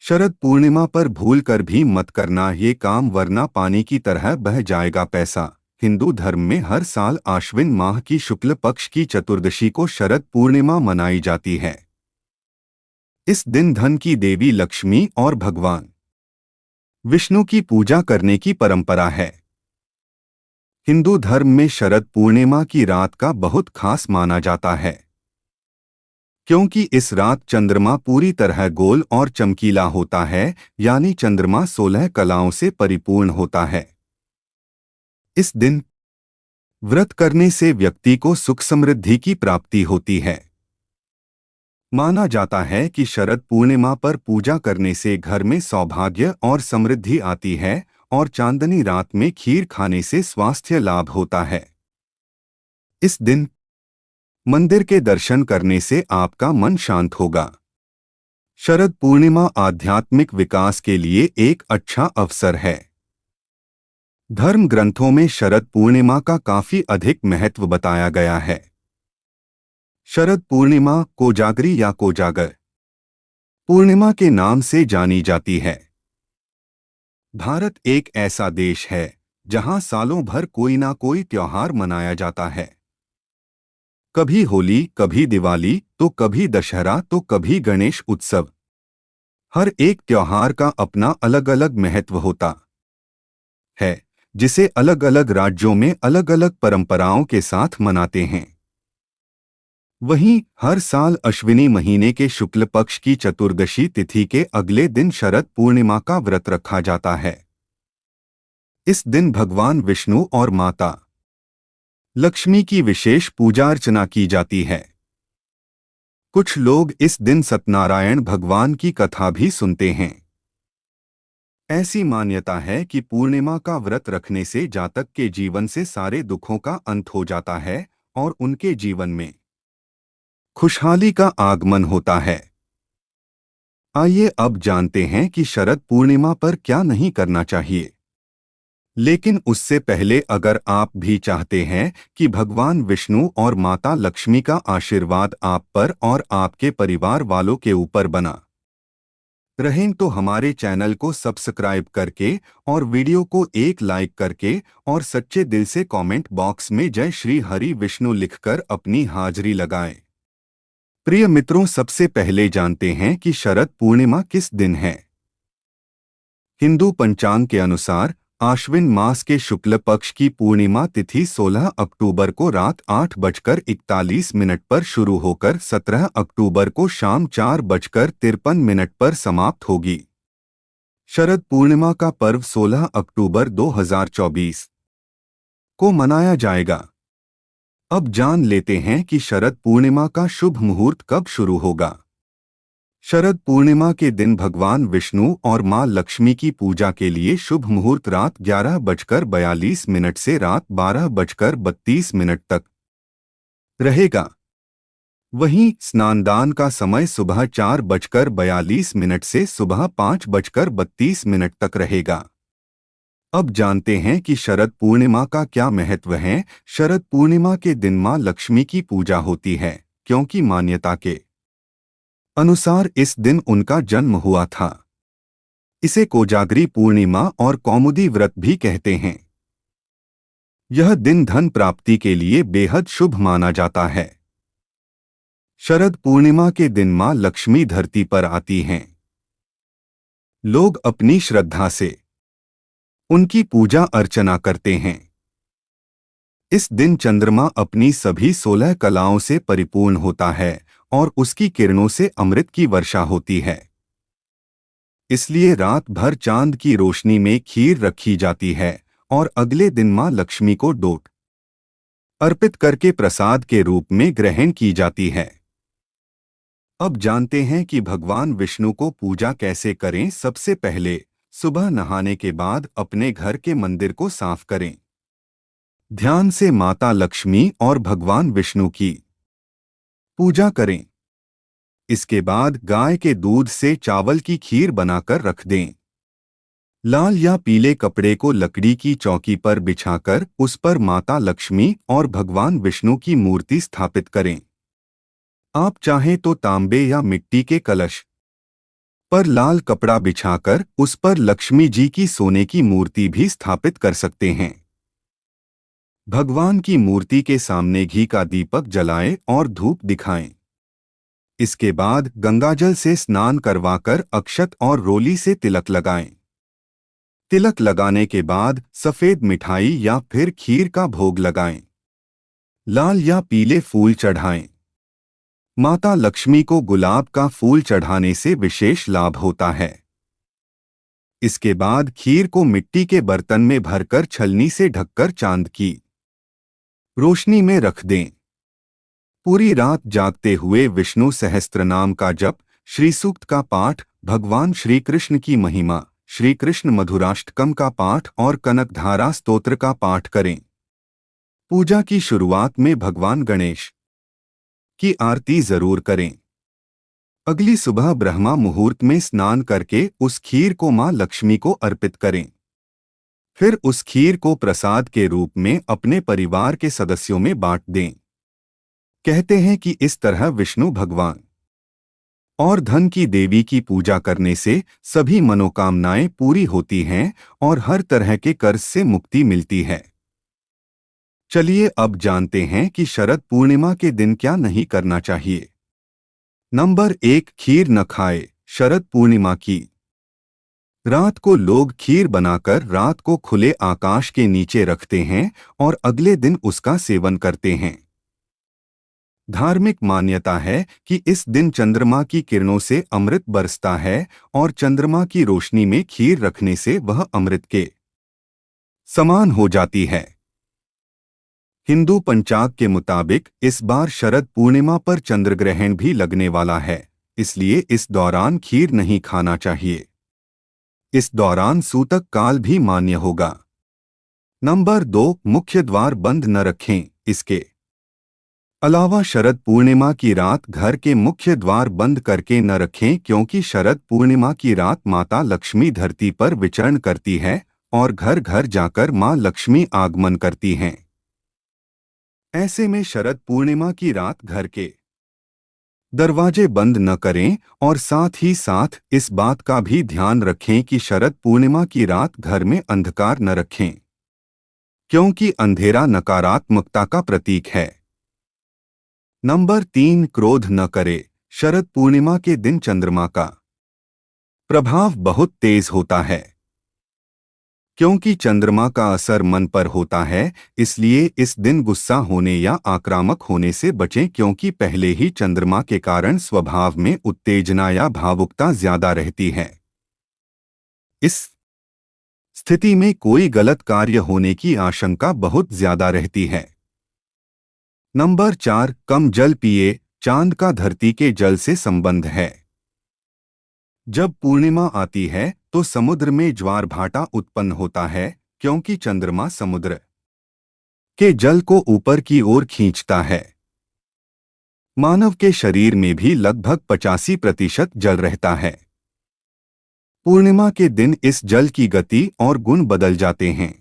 शरद पूर्णिमा पर भूल कर भी मत करना ये काम, वरना पानी की तरह बह जाएगा पैसा। हिंदू धर्म में हर साल आश्विन माह की शुक्ल पक्ष की चतुर्दशी को शरद पूर्णिमा मनाई जाती है। इस दिन धन की देवी लक्ष्मी और भगवान विष्णु की पूजा करने की परंपरा है। हिंदू धर्म में शरद पूर्णिमा की रात का बहुत खास माना जाता है, क्योंकि इस रात चंद्रमा पूरी तरह गोल और चमकीला होता है, यानी चंद्रमा 16 कलाओं से परिपूर्ण होता है। इस दिन व्रत करने से व्यक्ति को सुख समृद्धि की प्राप्ति होती है। माना जाता है कि शरद पूर्णिमा पर पूजा करने से घर में सौभाग्य और समृद्धि आती है, और चांदनी रात में खीर खाने से स्वास्थ्य लाभ होता है। इस दिन मंदिर के दर्शन करने से आपका मन शांत होगा। शरद पूर्णिमा आध्यात्मिक विकास के लिए एक अच्छा अवसर है। धर्म ग्रंथों में शरद पूर्णिमा का काफी अधिक महत्व बताया गया है। शरद पूर्णिमा कोजागरी या कोजागर पूर्णिमा के नाम से जानी जाती है। भारत एक ऐसा देश है जहां सालों भर कोई ना कोई त्योहार मनाया जाता है। कभी होली, कभी दिवाली, तो कभी दशहरा, तो कभी गणेश उत्सव। हर एक त्योहार का अपना अलग अलग महत्व होता है, जिसे अलग अलग राज्यों में अलग अलग परंपराओं के साथ मनाते हैं। वहीं हर साल अश्विनी महीने के शुक्ल पक्ष की चतुर्दशी तिथि के अगले दिन शरद पूर्णिमा का व्रत रखा जाता है। इस दिन भगवान विष्णु और माता लक्ष्मी की विशेष पूजा अर्चना की जाती है। कुछ लोग इस दिन सत्यनारायण भगवान की कथा भी सुनते हैं। ऐसी मान्यता है कि पूर्णिमा का व्रत रखने से जातक के जीवन से सारे दुखों का अंत हो जाता है और उनके जीवन में खुशहाली का आगमन होता है। आइए अब जानते हैं कि शरद पूर्णिमा पर क्या नहीं करना चाहिए। लेकिन उससे पहले अगर आप भी चाहते हैं कि भगवान विष्णु और माता लक्ष्मी का आशीर्वाद आप पर और आपके परिवार वालों के ऊपर बना रहें, तो हमारे चैनल को सब्सक्राइब करके और वीडियो को एक लाइक करके और सच्चे दिल से कमेंट बॉक्स में जय श्री हरि विष्णु लिखकर अपनी हाजिरी लगाएं। प्रिय मित्रों, सबसे पहले जानते हैं कि शरद पूर्णिमा किस दिन है। हिंदू पंचांग के अनुसार आश्विन मास के शुक्ल पक्ष की पूर्णिमा तिथि 16 अक्टूबर को रात 8:41 पर शुरू होकर 17 अक्टूबर को शाम 4:53 पर समाप्त होगी। शरद पूर्णिमा का पर्व 16 अक्टूबर 2024 को मनाया जाएगा। अब जान लेते हैं कि शरद पूर्णिमा का शुभ मुहूर्त कब शुरू होगा। शरद पूर्णिमा के दिन भगवान विष्णु और मां लक्ष्मी की पूजा के लिए शुभ मुहूर्त रात 11:42 से रात 12:32 तक रहेगा। वहीं स्नानदान का समय सुबह 4:42 से सुबह 5:32 तक रहेगा। अब जानते हैं कि शरद पूर्णिमा का क्या महत्व है। शरद पूर्णिमा के दिन मां लक्ष्मी की पूजा होती है, क्योंकि मान्यता के अनुसार इस दिन उनका जन्म हुआ था। इसे कोजागरी पूर्णिमा और कौमुदी व्रत भी कहते हैं। यह दिन धन प्राप्ति के लिए बेहद शुभ माना जाता है। शरद पूर्णिमा के दिन मां लक्ष्मी धरती पर आती हैं। लोग अपनी श्रद्धा से उनकी पूजा अर्चना करते हैं। इस दिन चंद्रमा अपनी सभी 16 कलाओं से परिपूर्ण होता है और उसकी किरणों से अमृत की वर्षा होती है। इसलिए रात भर चांद की रोशनी में खीर रखी जाती है और अगले दिन मां लक्ष्मी को डोट अर्पित करके प्रसाद के रूप में ग्रहण की जाती है। अब जानते हैं कि भगवान विष्णु को पूजा कैसे करें। सबसे पहले सुबह नहाने के बाद अपने घर के मंदिर को साफ करें। ध्यान से माता लक्ष्मी और भगवान विष्णु की पूजा करें। इसके बाद गाय के दूध से चावल की खीर बनाकर रख दें। लाल या पीले कपड़े को लकड़ी की चौकी पर बिछाकर उस पर माता लक्ष्मी और भगवान विष्णु की मूर्ति स्थापित करें। आप चाहें तो तांबे या मिट्टी के कलश पर लाल कपड़ा बिछाकर उस पर लक्ष्मी जी की सोने की मूर्ति भी स्थापित कर सकते हैं। भगवान की मूर्ति के सामने घी का दीपक जलाएं और धूप दिखाएं। इसके बाद गंगाजल से स्नान करवाकर अक्षत और रोली से तिलक लगाएं। तिलक लगाने के बाद सफेद मिठाई या फिर खीर का भोग लगाएं। लाल या पीले फूल चढ़ाएं। माता लक्ष्मी को गुलाब का फूल चढ़ाने से विशेष लाभ होता है। इसके बाद खीर को मिट्टी के बर्तन में भरकर छलनी से ढककर चांद की रोशनी में रख दें। पूरी रात जागते हुए विष्णु सहस्त्रनाम का जप, श्री सूक्त का पाठ, भगवान श्री कृष्ण की महिमा, श्री कृष्ण मधुराष्टकम का पाठ और कनकधारा स्तोत्र का पाठ करें। पूजा की शुरुआत में भगवान गणेश की आरती जरूर करें। अगली सुबह ब्रह्मा मुहूर्त में स्नान करके उस खीर को मां लक्ष्मी को अर्पित करें। फिर उस खीर को प्रसाद के रूप में अपने परिवार के सदस्यों में बांट दें। कहते हैं कि इस तरह विष्णु भगवान और धन की देवी की पूजा करने से सभी मनोकामनाएं पूरी होती हैं और हर तरह के कर्ज से मुक्ति मिलती है। चलिए अब जानते हैं कि शरद पूर्णिमा के दिन क्या नहीं करना चाहिए। नंबर 1, खीर न खाए। शरद पूर्णिमा की रात को लोग खीर बनाकर रात को खुले आकाश के नीचे रखते हैं और अगले दिन उसका सेवन करते हैं। धार्मिक मान्यता है कि इस दिन चंद्रमा की किरणों से अमृत बरसता है और चंद्रमा की रोशनी में खीर रखने से वह अमृत के समान हो जाती है। हिंदू पंचांग के मुताबिक इस बार शरद पूर्णिमा पर चंद्रग्रहण भी लगने वाला है, इसलिए इस दौरान खीर नहीं खाना चाहिए। इस दौरान सूतक काल भी मान्य होगा। नंबर 2, मुख्य द्वार बंद न रखें। इसके अलावा शरद पूर्णिमा की रात घर के मुख्य द्वार बंद करके न रखें, क्योंकि शरद पूर्णिमा की रात माता लक्ष्मी धरती पर विचरण करती है और घर घर जाकर मां लक्ष्मी आगमन करती हैं। ऐसे में शरद पूर्णिमा की रात घर के दरवाजे बंद न करें और साथ ही साथ इस बात का भी ध्यान रखें कि शरद पूर्णिमा की रात घर में अंधकार न रखें, क्योंकि अंधेरा नकारात्मकता का प्रतीक है। नंबर 3, क्रोध न करे। शरद पूर्णिमा के दिन चंद्रमा का प्रभाव बहुत तेज होता है। क्योंकि चंद्रमा का असर मन पर होता है, इसलिए इस दिन गुस्सा होने या आक्रामक होने से बचें, क्योंकि पहले ही चंद्रमा के कारण स्वभाव में उत्तेजना या भावुकता ज्यादा रहती है। इस स्थिति में कोई गलत कार्य होने की आशंका बहुत ज्यादा रहती है। नंबर 4, कम जल पिए। चांद का धरती के जल से संबंध है। जब पूर्णिमा आती है तो समुद्र में ज्वार भाटा उत्पन्न होता है, क्योंकि चंद्रमा समुद्र के जल को ऊपर की ओर खींचता है। मानव के शरीर में भी लगभग 85% जल रहता है। पूर्णिमा के दिन इस जल की गति और गुण बदल जाते हैं।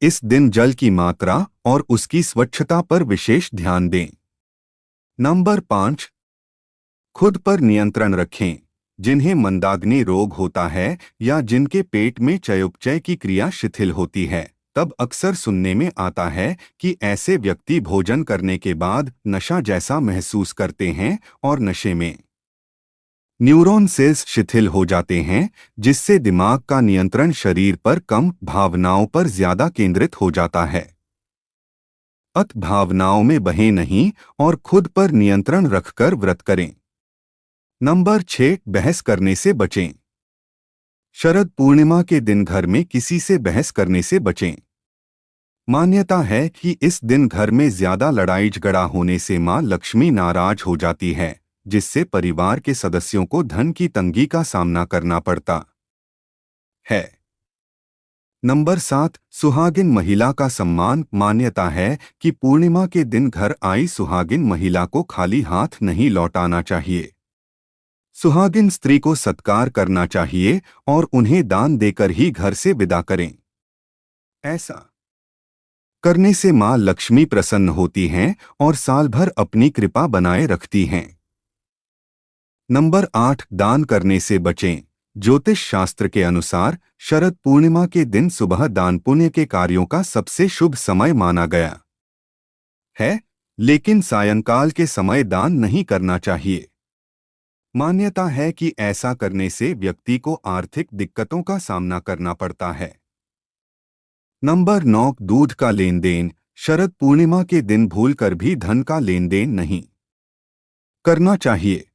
इस दिन जल की मात्रा और उसकी स्वच्छता पर विशेष ध्यान दें। नंबर 5, खुद पर नियंत्रण रखें। जिन्हें मंदाग्नि रोग होता है या जिनके पेट में चयापचय की क्रिया शिथिल होती है, तब अक्सर सुनने में आता है कि ऐसे व्यक्ति भोजन करने के बाद नशा जैसा महसूस करते हैं और नशे में न्यूरॉन सेल्स शिथिल हो जाते हैं, जिससे दिमाग का नियंत्रण शरीर पर कम, भावनाओं पर ज्यादा केंद्रित हो जाता है। भावनाओं में बहे नहीं और खुद पर नियंत्रण रखकर व्रत करें। नंबर 6, बहस करने से बचें। शरद पूर्णिमा के दिन घर में किसी से बहस करने से बचें। मान्यता है कि इस दिन घर में ज्यादा लड़ाई झगड़ा होने से मां लक्ष्मी नाराज हो जाती है, जिससे परिवार के सदस्यों को धन की तंगी का सामना करना पड़ता है। नंबर 7, सुहागिन महिला का सम्मान। मान्यता है कि पूर्णिमा के दिन घर आई सुहागिन महिला को खाली हाथ नहीं लौटाना चाहिए। सुहागिन स्त्री को सत्कार करना चाहिए और उन्हें दान देकर ही घर से विदा करें। ऐसा करने से मां लक्ष्मी प्रसन्न होती हैं और साल भर अपनी कृपा बनाए रखती हैं। नंबर 8, दान करने से बचें। ज्योतिष शास्त्र के अनुसार शरद पूर्णिमा के दिन सुबह दान पुण्य के कार्यों का सबसे शुभ समय माना गया है, लेकिन सायंकाल के समय दान नहीं करना चाहिए। मान्यता है कि ऐसा करने से व्यक्ति को आर्थिक दिक्कतों का सामना करना पड़ता है। नंबर 9, दूध का लेन देन। शरद पूर्णिमा के दिन भूलकर भी धन का लेन देन नहीं करना चाहिए।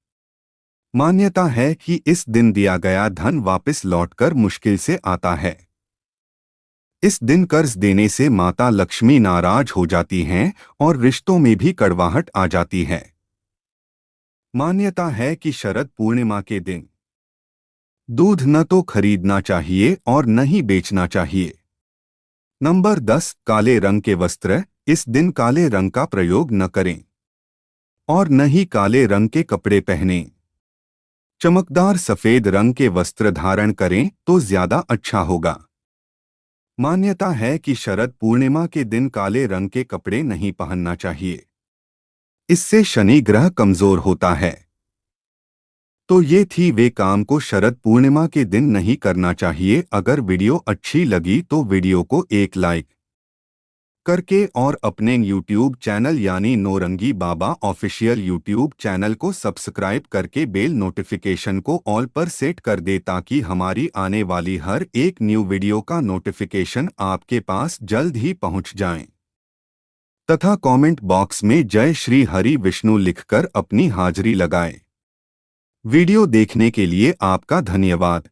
मान्यता है कि इस दिन दिया गया धन वापस लौटकर मुश्किल से आता है। इस दिन कर्ज देने से माता लक्ष्मी नाराज हो जाती हैं और रिश्तों में भी कड़वाहट आ जाती है। मान्यता है कि शरद पूर्णिमा के दिन दूध न तो खरीदना चाहिए और न ही बेचना चाहिए। नंबर 10, काले रंग के वस्त्र। इस दिन काले रंग का प्रयोग न करें और न ही काले रंग के कपड़े पहनें। चमकदार सफेद रंग के वस्त्र धारण करें तो ज्यादा अच्छा होगा। मान्यता है कि शरद पूर्णिमा के दिन काले रंग के कपड़े नहीं पहनना चाहिए, इससे शनि ग्रह कमजोर होता है। तो ये थी वे काम को शरद पूर्णिमा के दिन नहीं करना चाहिए। अगर वीडियो अच्छी लगी तो वीडियो को एक लाइक करके और अपने YouTube चैनल यानी नौरंगी बाबा ऑफिशियल YouTube चैनल को सब्सक्राइब करके बेल नोटिफिकेशन को ऑल पर सेट कर दे ताकि हमारी आने वाली हर एक न्यू वीडियो का नोटिफिकेशन आपके पास जल्द ही पहुंच जाए। तथा कमेंट बॉक्स में जय श्री हरि विष्णु लिखकर अपनी हाजिरी लगाएं। वीडियो देखने के लिए आपका धन्यवाद।